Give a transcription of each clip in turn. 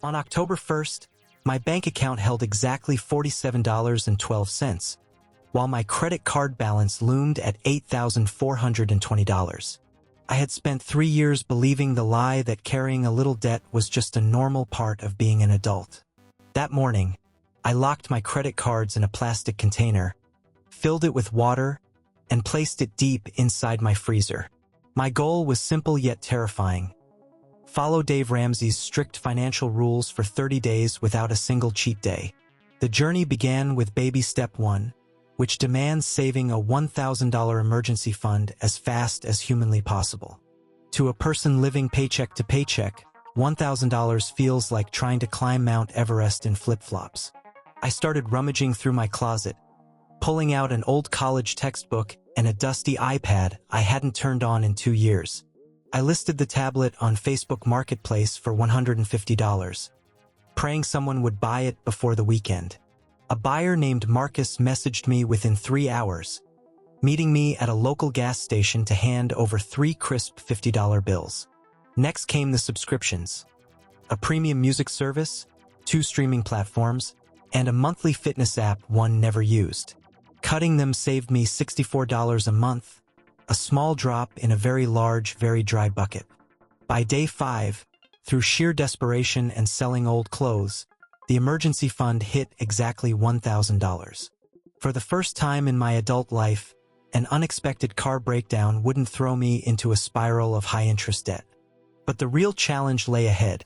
On October 1st, my bank account held exactly $47.12, while my credit card balance loomed at $8,420. I had spent 3 years believing the lie that carrying a little debt was just a normal part of being an adult. That morning, I locked my credit cards in a plastic container, filled it with water, and placed it deep inside my freezer. My goal was simple yet terrifying. Follow Dave Ramsey's strict financial rules for 30 days without a single cheat day. The journey began with baby step 1, which demands saving a $1,000 emergency fund as fast as humanly possible. To a person living paycheck to paycheck, $1,000 feels like trying to climb Mount Everest in flip-flops. I started rummaging through my closet, pulling out an old college textbook and a dusty iPad I hadn't turned on in 2 years. I listed the tablet on Facebook Marketplace for $150, praying someone would buy it before the weekend. A buyer named Marcus messaged me within 3 hours, meeting me at a local gas station to hand over 3 crisp $50 bills. Next came the subscriptions: a premium music service, 2 streaming platforms, and a monthly fitness app one never used. Cutting them saved me $64 a month, a small drop in a very large, very dry bucket. By day 5, through sheer desperation and selling old clothes, the emergency fund hit exactly $1,000. For the first time in my adult life, an unexpected car breakdown wouldn't throw me into a spiral of high-interest debt. But the real challenge lay ahead.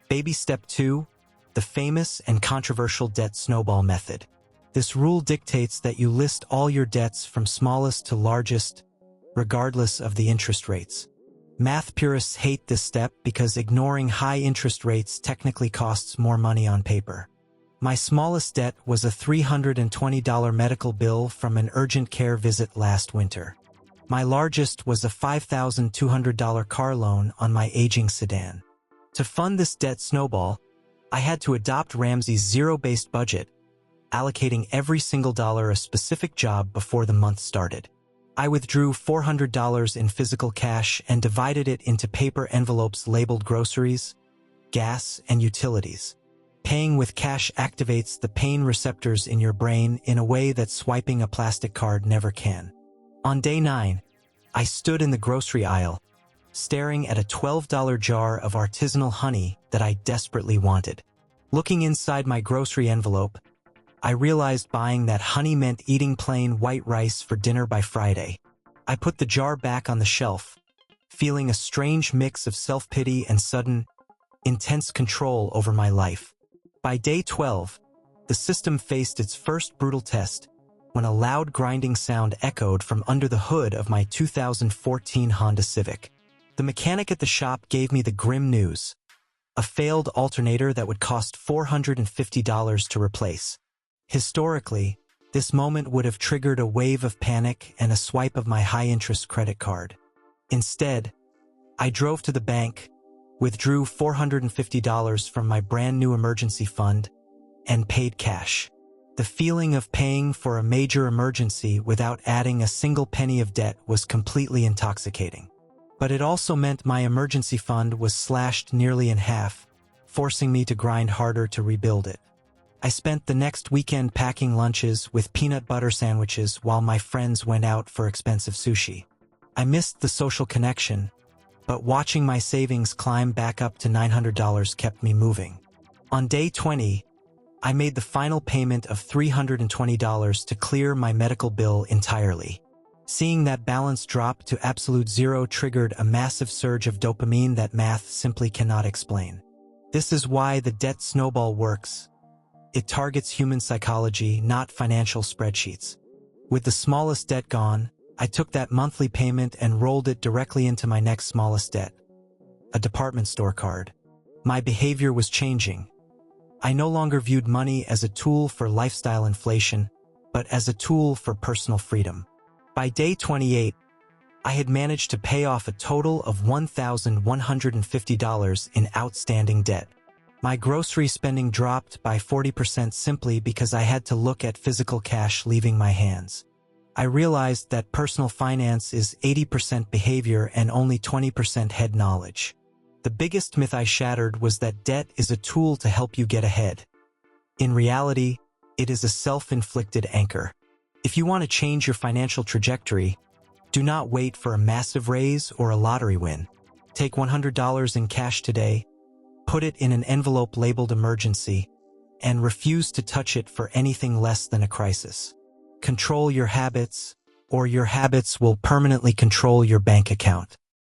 Baby step 2, the famous and controversial debt snowball method. This rule dictates that you list all your debts from smallest to largest, regardless of the interest rates. Math purists hate this step because ignoring high interest rates technically costs more money on paper. My smallest debt was a $320 medical bill from an urgent care visit last winter. My largest was a $5,200 car loan on my aging sedan. To fund this debt snowball, I had to adopt Ramsey's zero-based budget, allocating every single dollar a specific job before the month started. I withdrew $400 in physical cash and divided it into paper envelopes labeled groceries, gas, and utilities. Paying with cash activates the pain receptors in your brain in a way that swiping a plastic card never can. On day 9, I stood in the grocery aisle, staring at a $12 jar of artisanal honey that I desperately wanted. Looking inside my grocery envelope, I realized buying that honey meant eating plain white rice for dinner by Friday. I put the jar back on the shelf, feeling a strange mix of self-pity and sudden, intense control over my life. By day 12, the system faced its first brutal test when a loud grinding sound echoed from under the hood of my 2014 Honda Civic. The mechanic at the shop gave me the grim news: a failed alternator that would cost $450 to replace. Historically, this moment would have triggered a wave of panic and a swipe of my high-interest credit card. Instead, I drove to the bank, withdrew $450 from my brand-new emergency fund, and paid cash. The feeling of paying for a major emergency without adding a single penny of debt was completely intoxicating. But it also meant my emergency fund was slashed nearly in half, forcing me to grind harder to rebuild it. I spent the next weekend packing lunches with peanut butter sandwiches while my friends went out for expensive sushi. I missed the social connection, but watching my savings climb back up to $900 kept me moving. On day 20, I made the final payment of $320 to clear my medical bill entirely. Seeing that balance drop to absolute zero triggered a massive surge of dopamine that math simply cannot explain. This is why the debt snowball works. It targets human psychology, not financial spreadsheets. With the smallest debt gone, I took that monthly payment and rolled it directly into my next smallest debt: a department store card. My behavior was changing. I no longer viewed money as a tool for lifestyle inflation, but as a tool for personal freedom. By day 28, I had managed to pay off a total of $1,150 in outstanding debt. My grocery spending dropped by 40% simply because I had to look at physical cash leaving my hands. I realized that personal finance is 80% behavior and only 20% head knowledge. The biggest myth I shattered was that debt is a tool to help you get ahead. In reality, it is a self-inflicted anchor. If you want to change your financial trajectory, do not wait for a massive raise or a lottery win. Take $100 in cash today, put it in an envelope labeled emergency, and refuse to touch it for anything less than a crisis. Control your habits, or your habits will permanently control your bank account.